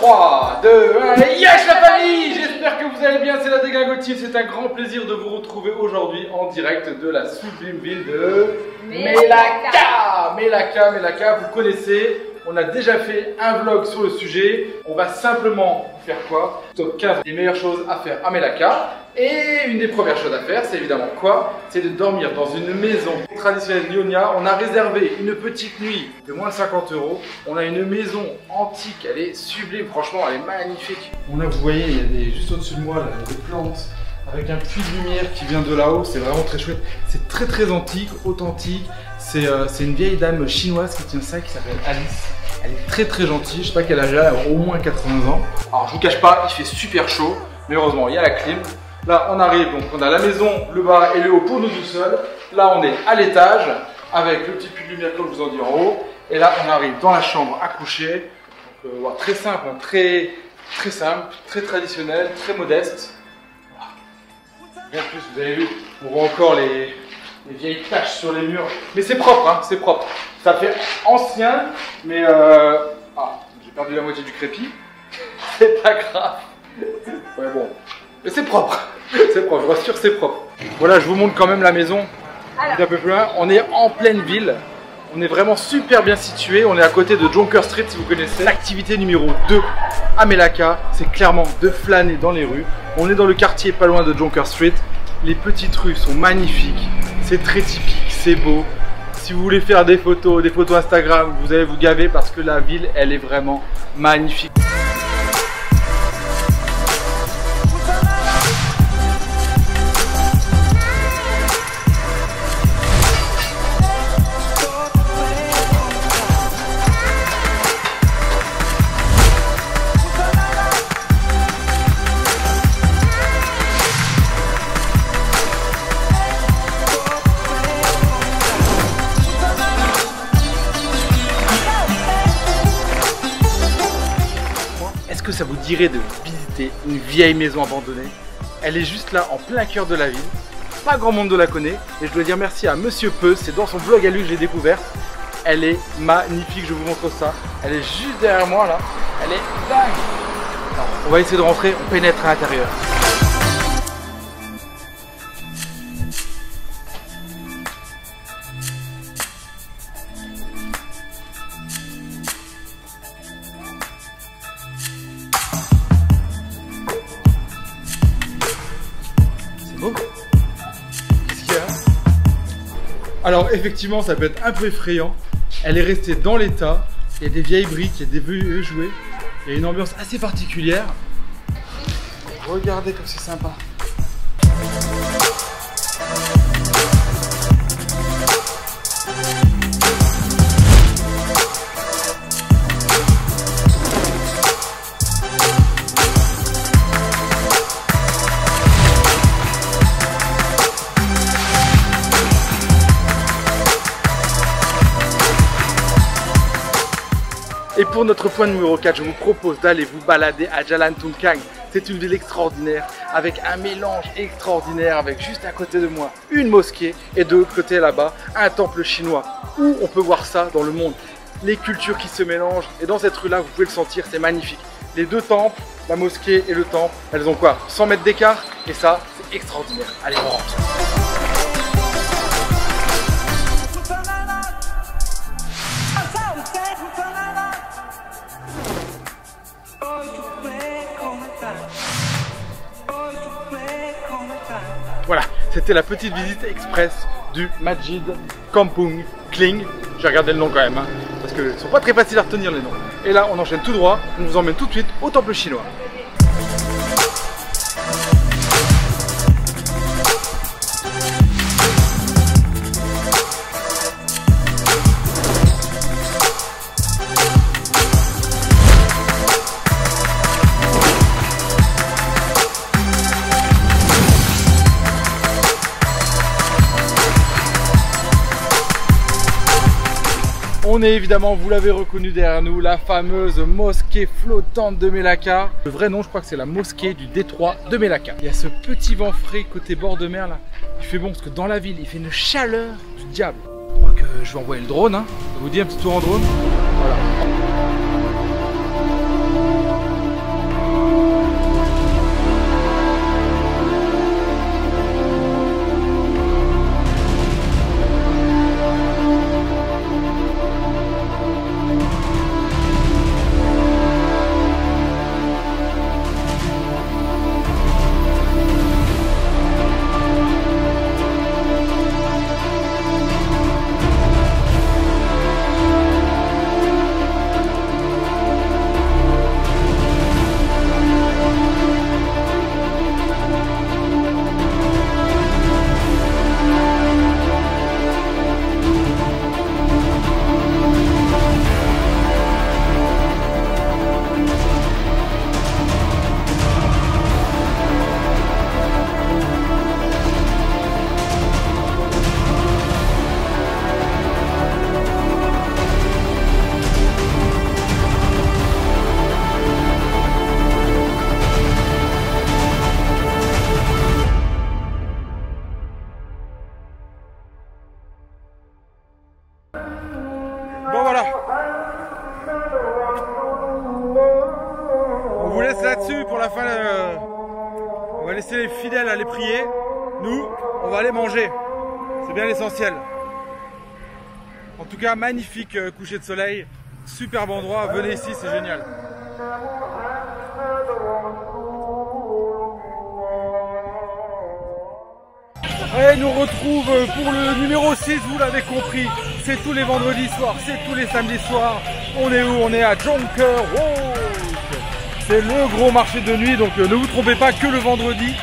3, 2, 1, yes la famille! J'espère que vous allez bien, c'est la Déglingotive. C'est un grand plaisir de vous retrouver aujourd'hui en direct de la sublime ville de Mélaka. Mélaka, vous connaissez, on a déjà fait un vlog sur le sujet. On va simplement faire quoi? Top 15 des meilleures choses à faire à Mélaka. Et une des premières choses à faire, c'est évidemment quoi? C'est de dormir dans une maison traditionnelle lyonia. On a réservé une petite nuit de moins de 50 €. On a une maison antique, elle est sublime, franchement, elle est magnifique. On a, vous voyez, il y a des, juste au-dessus de moi, là, des plantes avec un puits de lumière qui vient de là-haut. C'est vraiment très chouette. C'est très antique, authentique. C'est une vieille dame chinoise qui tient ça, qui s'appelle Alice. Elle est très gentille, je sais pas quel âge elle a, au moins 80 ans. Alors je vous cache pas, il fait super chaud, mais heureusement il y a la clim. Là on arrive, donc on a la maison, le bas et le haut pour nous tout seuls. Là on est à l'étage, avec le petit puits de lumière comme je vous en dis en haut. Et là on arrive dans la chambre à coucher. Donc, voilà, très simple, hein, très simple, très traditionnel, très modeste. Bien plus, vous avez vu, on voit encore les vieilles taches sur les murs. Mais c'est propre, hein, c'est propre. Ça fait ancien, mais j'ai perdu la moitié du crépi. C'est pas grave. Ouais bon, mais c'est propre. C'est propre, je vous rassure, c'est propre. Voilà, je vous montre quand même la maison. Un peu plus loin. On est en pleine ville. On est vraiment super bien situé. On est à côté de Jonker Street, si vous connaissez. L'activité numéro 2 à Mélaka, c'est clairement de flâner dans les rues. On est dans le quartier pas loin de Jonker Street. Les petites rues sont magnifiques. C'est très typique, c'est beau. Si vous voulez faire des photos Instagram, vous allez vous gaver parce que la ville, elle est vraiment magnifique. Est-ce que ça vous dirait de visiter une vieille maison abandonnée? Elle est juste là, en plein cœur de la ville. Pas grand monde la connaît. Et je dois dire merci à Monsieur Peu, c'est dans son blog à lui que j'ai découvert. Elle est magnifique, je vous montre ça. Elle est juste derrière moi là. Elle est dingue. Alors, on va essayer de rentrer, on pénètre à l'intérieur. Qu'est-ce qu'il y a? Alors effectivement ça peut être un peu effrayant. Elle est restée dans l'état. Il y a des vieilles briques, il y a des vieux jouets. Il y a une ambiance assez particulière. Regardez comme c'est sympa. Et pour notre point numéro 4, je vous propose d'aller vous balader à Jalanthungkang. C'est une ville extraordinaire, avec un mélange extraordinaire, avec juste à côté de moi une mosquée et de l'autre côté là-bas un temple chinois. Où on peut voir ça dans le monde, les cultures qui se mélangent. Et dans cette rue-là, vous pouvez le sentir, c'est magnifique. Les deux temples, la mosquée et le temple, elles ont quoi? 100 mètres d'écart. Et ça, c'est extraordinaire. Allez, on rentre. Voilà, c'était la petite visite express du Masjid Kampung Kling. J'ai regardé le nom quand même, hein, parce que ils sont pas très faciles à retenir les noms. Et là, on enchaîne tout droit, on vous emmène tout de suite au temple chinois. On est évidemment, vous l'avez reconnu derrière nous, la fameuse mosquée flottante de Mélaka. Le vrai nom, je crois que c'est la mosquée du détroit de Mélaka. Il y a ce petit vent frais côté bord de mer là. Il fait bon parce que dans la ville, il fait une chaleur du diable. Je crois que je vais envoyer le drone, hein. Je vous dis un petit tour en drone. Voilà. la fin, on va laisser les fidèles aller prier. Nous, on va aller manger. C'est bien l'essentiel. En tout cas, magnifique coucher de soleil. Superbe endroit. Venez ici, c'est génial. Et nous retrouve pour le numéro 6, vous l'avez compris. C'est tous les vendredis soirs, c'est tous les samedis soirs. On est où? On est à Jonker Walk. C'est le gros marché de nuit, donc ne vous trompez pas, que le vendredi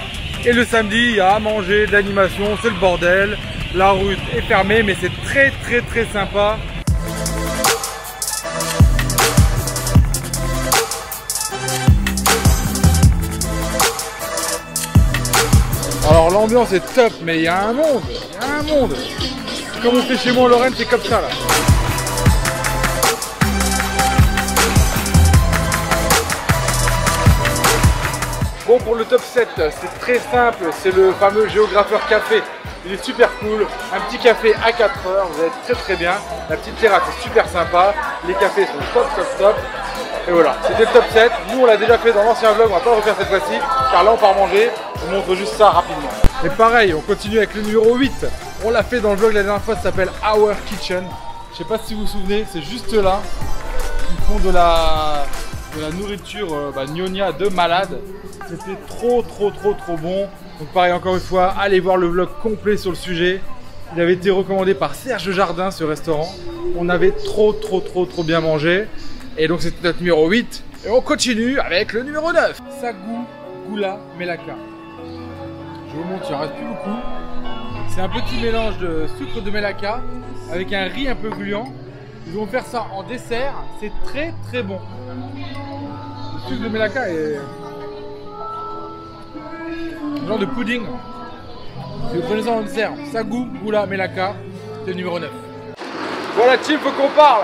et le samedi, il y a à manger, de l'animation, c'est le bordel. La route est fermée, mais c'est très très très sympa. Alors l'ambiance est top, mais il y a un monde, Comme on fait chez moi en Lorraine, c'est comme ça là. Bon, pour le top 7, c'est très simple, c'est le fameux Géographeur Café. Il est super cool, un petit café à 4 heures, vous allez être très très bien. La petite terrasse est super sympa, les cafés sont top. Et voilà, c'était le top 7. Nous on l'a déjà fait dans l'ancien vlog, on va pas le refaire cette fois-ci, car là on part manger, on montre juste ça rapidement. Et pareil, on continue avec le numéro 8. On l'a fait dans le vlog la dernière fois, ça s'appelle Our Kitchen. Je sais pas si vous vous souvenez, c'est juste là. Ils font de la nourriture gnogna de malade. C'était trop bon. Donc pareil, encore une fois, allez voir le vlog complet sur le sujet. Il avait été recommandé par Serge Jardin, ce restaurant. On avait trop bien mangé. Et donc c'était notre numéro 8. Et on continue avec le numéro 9. Sagou Gula Melaka. Je vous montre, il en reste plus beaucoup. C'est un petit mélange de sucre de Melaka avec un riz un peu gluant. Ils vont faire ça en dessert. C'est très bon. Le sucre de Melaka est un genre de pudding. Si vous prenez ça en dessert, Sagou Gula Melaka, c'est le numéro 9. Voilà, team, faut qu'on parle.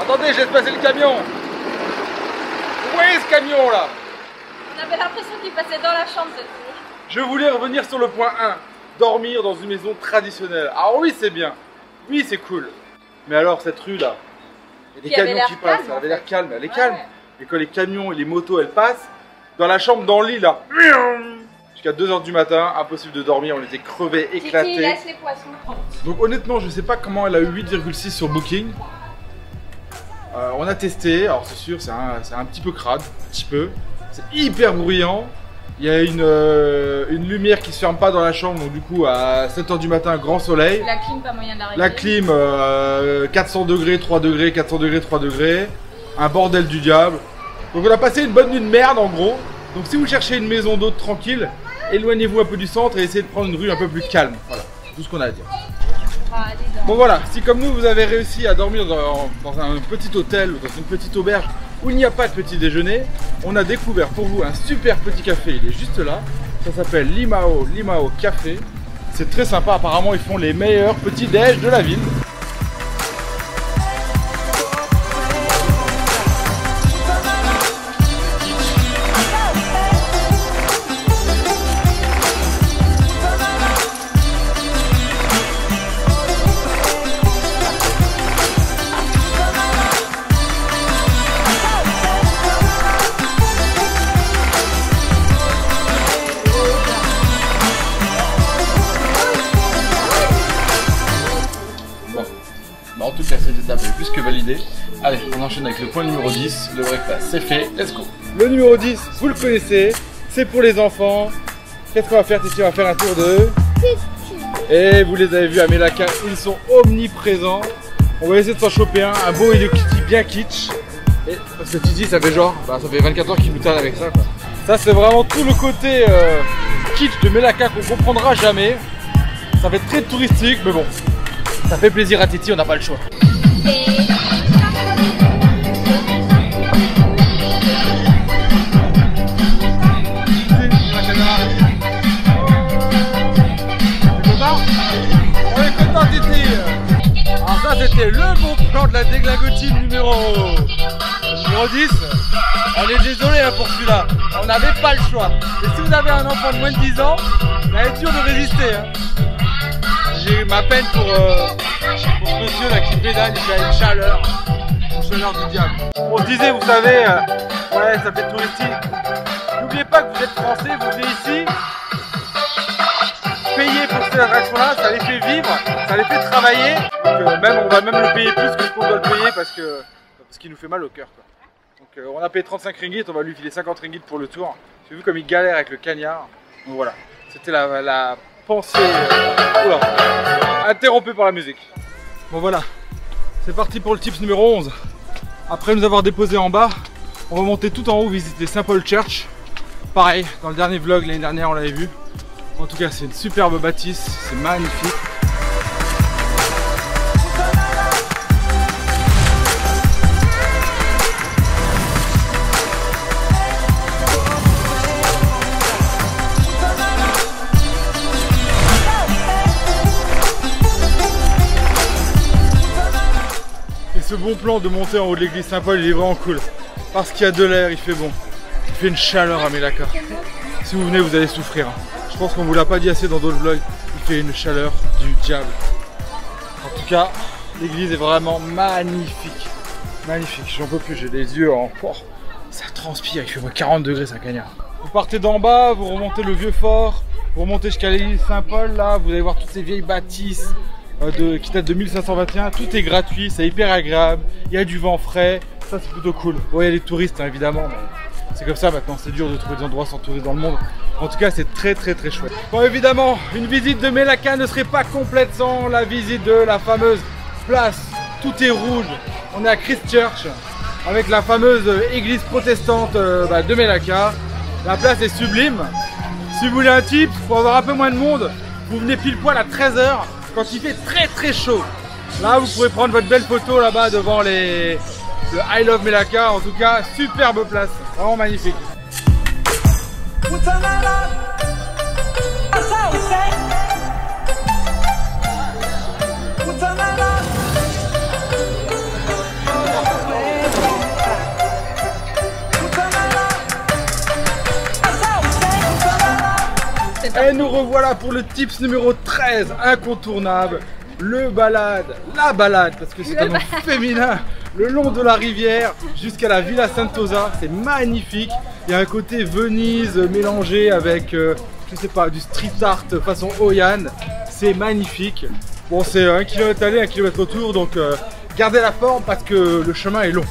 Attendez, je laisse passer le camion. Vous voyez ce camion là? On avait l'impression qu'il passait dans la chambre cette fois. Je voulais revenir sur le point 1. Dormir dans une maison traditionnelle. Alors oui, c'est bien. Oui, c'est cool. Mais alors, cette rue là, il y a des camions qui passent. Elle avait l'air calme. Elle est calme. Et quand les camions et les motos elles passent, dans la chambre, dans le lit là, jusqu'à 2 h du matin, impossible de dormir. On était crevés, éclatés. Kiki, laisse les poissons. Donc honnêtement, je sais pas comment elle a eu 8,6 sur Booking. On a testé, alors c'est sûr, c'est un petit peu crade, c'est hyper bruyant. Il y a une lumière qui se ferme pas dans la chambre, donc du coup à 7 h du matin, grand soleil. La clim, pas moyen d'arriver. La clim, 400 degrés, 3 degrés, 400 degrés, 3 degrés. Un bordel du diable. Donc on a passé une bonne nuit de merde en gros. Donc si vous cherchez une maison d'hôte tranquille, éloignez-vous un peu du centre et essayez de prendre une rue un peu plus calme. Voilà, c'est tout ce qu'on a à dire. Bon voilà, si comme nous vous avez réussi à dormir dans un petit hôtel ou dans une petite auberge où il n'y a pas de petit déjeuner, on a découvert pour vous un super petit café, il est juste là, ça s'appelle Limao Café. C'est très sympa, apparemment ils font les meilleurs petits déj de la ville. En tout cas, cette étape est plus que validée. Allez, on enchaîne avec le point numéro 10. Le breakfast, c'est fait. Let's go. Le numéro 10, vous le connaissez. C'est pour les enfants. Qu'est-ce qu'on va faire, Titi? On va faire un tour de... Et vous les avez vus à Melaka, ils sont omniprésents. On va essayer de s'en choper un beau Hello Kitty bien kitsch. Et parce que Titi, ça fait genre, ça fait 24 heures qu'il nous tarde avec ça, quoi. Ça, c'est vraiment tout le côté kitsch de Melaka qu'on comprendra jamais. Ça fait très touristique, mais bon. Ça fait plaisir à Titi, on n'a pas le choix. On est content, Titi. Alors ça, c'était le bon plan de la déglingotive numéro 10. On est désolé pour celui-là, on n'avait pas le choix. Et si vous avez un enfant de moins de 10 ans, ça va être dur de résister. J'ai ma peine pour ce monsieur là qui pédale, il a une chaleur du diable. On se disait, vous savez, ouais, ça fait touristique. n'oubliez pas que vous êtes français, vous venez ici, payez pour cette attraction-là, ça les fait vivre, ça les fait travailler. Donc, on va même le payer plus que ce qu'on doit le payer parce qu'il nous fait mal au cœur. Donc on a payé 35 ringgit, on va lui filer 50 ringgit pour le tour. J'ai vu comme il galère avec le cagnard. Donc voilà, c'était la pensée interrompue par la musique. Bon voilà, c'est parti pour le tips numéro 11. Après nous avoir déposé en bas, on va monter tout en haut visiter Saint Paul Church. Pareil, dans le dernier vlog l'année dernière on l'avait vu. En tout cas c'est une superbe bâtisse, c'est magnifique. Ce bon plan de monter en haut de l'église Saint-Paul, il est vraiment cool. Parce qu'il y a de l'air, il fait bon. Il fait une chaleur à Melaka. Si vous venez, vous allez souffrir. Je pense qu'on ne vous l'a pas dit assez dans d'autres vlogs. Il fait une chaleur du diable. En tout cas, l'église est vraiment magnifique. Magnifique, j'en peux plus, j'ai les yeux en... Oh, ça transpire, il fait 40 degrés ça cagnard. Vous partez d'en bas, vous remontez le vieux fort, vous remontez jusqu'à l'église Saint-Paul, là, vous allez voir toutes ces vieilles bâtisses. Qui date de 1521, tout est gratuit, c'est hyper agréable, il y a du vent frais, ça c'est plutôt cool. Bon, il y a les touristes hein, évidemment, mais c'est comme ça maintenant, c'est dur de trouver des endroits sans touristes dans le monde. En tout cas c'est très chouette. Bon évidemment, une visite de Melaka ne serait pas complète sans la visite de la fameuse place, tout est rouge. On est à Christchurch, avec la fameuse église protestante de Melaka. La place est sublime. Si vous voulez un tip, pour avoir un peu moins de monde, vous venez pile poil à 13 h. Quand il fait très chaud. Là vous pourrez prendre votre belle photo là-bas devant le I Love Melaka. En tout cas, superbe place, vraiment magnifique. Et nous revoilà pour le tips numéro 13, incontournable, la balade, parce que c'est un nom féminin, le long de la rivière jusqu'à la Villa Sentosa, c'est magnifique. Il y a un côté Venise mélangé avec, je sais pas, du street art façon Hoi-An, c'est magnifique. Bon, c'est 1 km aller, 1 km retour, donc gardez la forme parce que le chemin est long.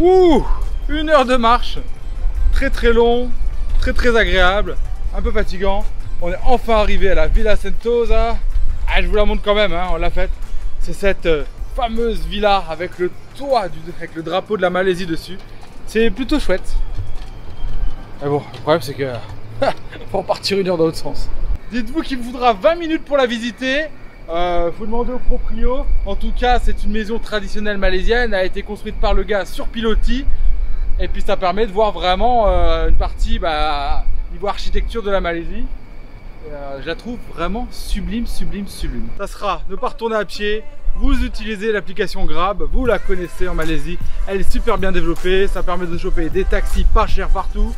Ouh, 1 heure de marche, très long, très agréable, un peu fatigant. On est enfin arrivé à la Villa Sentosa. Ah, je vous la montre quand même, hein, on l'a faite. C'est cette fameuse villa avec le toit, avec le drapeau de la Malaisie dessus. C'est plutôt chouette. Mais bon, le problème c'est que faut repartir 1 heure dans l'autre sens. Dites-vous qu'il vous faudra 20 minutes pour la visiter. Faut demander au proprio. En tout cas, c'est une maison traditionnelle malaisienne, a été construite par le gars sur pilotis. Et puis ça permet de voir vraiment une partie niveau architecture de la Malaisie. Je la trouve vraiment sublime. Ça sera, ne pas retourner à pied. Vous utilisez l'application Grab, vous la connaissez en Malaisie. Elle est super bien développée, ça permet de choper des taxis pas chers partout.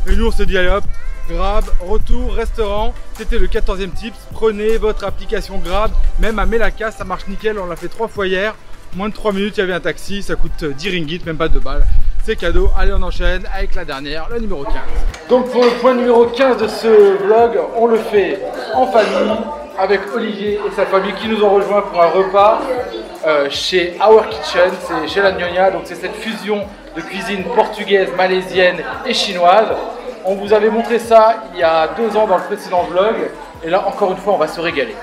Et nous on se dit allez hop, Grab, retour, restaurant. C'était le 14e tips. Prenez votre application Grab. Même à Melaka, ça marche nickel. On l'a fait 3 fois hier. Moins de 3 minutes, il y avait un taxi. Ça coûte 10 ringgit, même pas 2 balles. C'est cadeau. Allez, on enchaîne avec la dernière, le numéro 15. Donc pour le point numéro 15 de ce vlog, on le fait en famille avec Olivier et sa famille qui nous ont rejoints pour un repas chez Our Kitchen. C'est chez la Nyonya. Donc c'est cette fusion de cuisine portugaise, malaisienne et chinoise. On vous avait montré ça il y a 2 ans dans le précédent vlog. Et là, encore une fois, on va se régaler.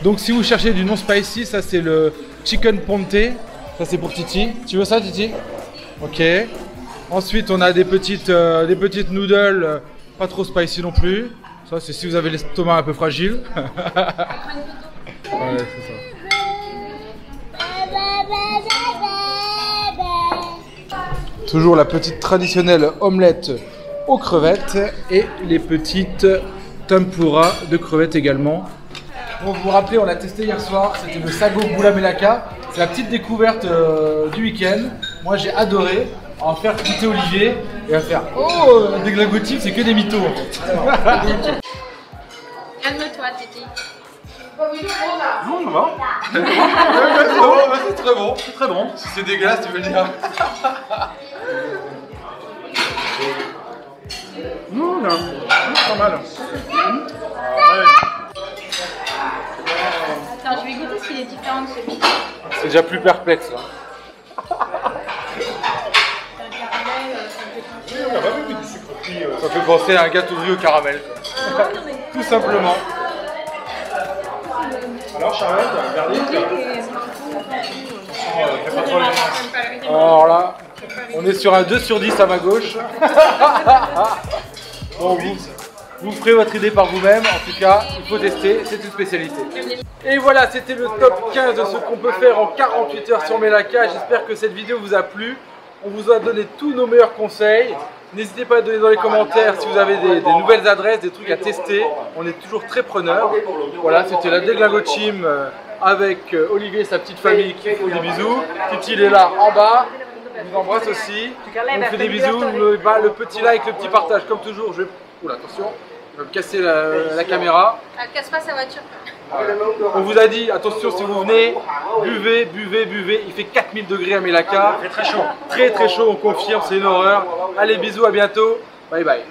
Donc si vous cherchez du non spicy, ça c'est le chicken ponte. Ça c'est pour Titi. Tu veux ça, Titi? Ok. Ensuite, on a des petites noodles, pas trop spicy non plus. Ça c'est si vous avez l'estomac un peu fragile. Ouais, c'est ça. Toujours la petite traditionnelle omelette aux crevettes et les petites tempura de crevettes également. Bon, vous vous rappelez, on l'a testé hier soir, c'était le sago Gula Melaka. C'est la petite découverte du week-end. Moi j'ai adoré en faire quitter Olivier et à faire oh la déglingotive c'est que des mythos en fait. Calme-toi, Titi. Non, ça va. C'est très bon, c'est très bon. Si c'est dégueulasse, tu veux le dire. Non, non, c'est pas mal. Attends, je vais goûter s'il est différent de celui-ci. C'est déjà plus perplexe là. Ça fait penser à un gâteau de riz au caramel. Tout simplement. Alors Charlotte, verdict. Alors là, on est sur un 2 sur 10 à ma gauche. Bon, vous ferez votre idée par vous-même. En tout cas, il faut tester, c'est une spécialité. Et voilà, c'était le top 15 de ce qu'on peut faire en 48 heures sur Melaka. J'espère que cette vidéo vous a plu. On vous a donné tous nos meilleurs conseils. N'hésitez pas à donner dans les commentaires si vous avez des nouvelles adresses, des trucs à tester. On est toujours très preneurs. Voilà, c'était la Déglingoteam avec Olivier et sa petite famille qui font des bisous. Titi il est là en bas. On vous embrasse aussi. On vous fait des bisous. Le petit like, le petit partage. Comme toujours, je vais... Oula, attention. Je vais me casser la caméra. Elle casse pas sa voiture. On vous a dit, attention si vous venez, buvez, buvez, buvez. Il fait 4000 degrés à Melaka. C'est très chaud. Très très chaud, on confirme, c'est une horreur. Allez, bisous, à bientôt. Bye bye.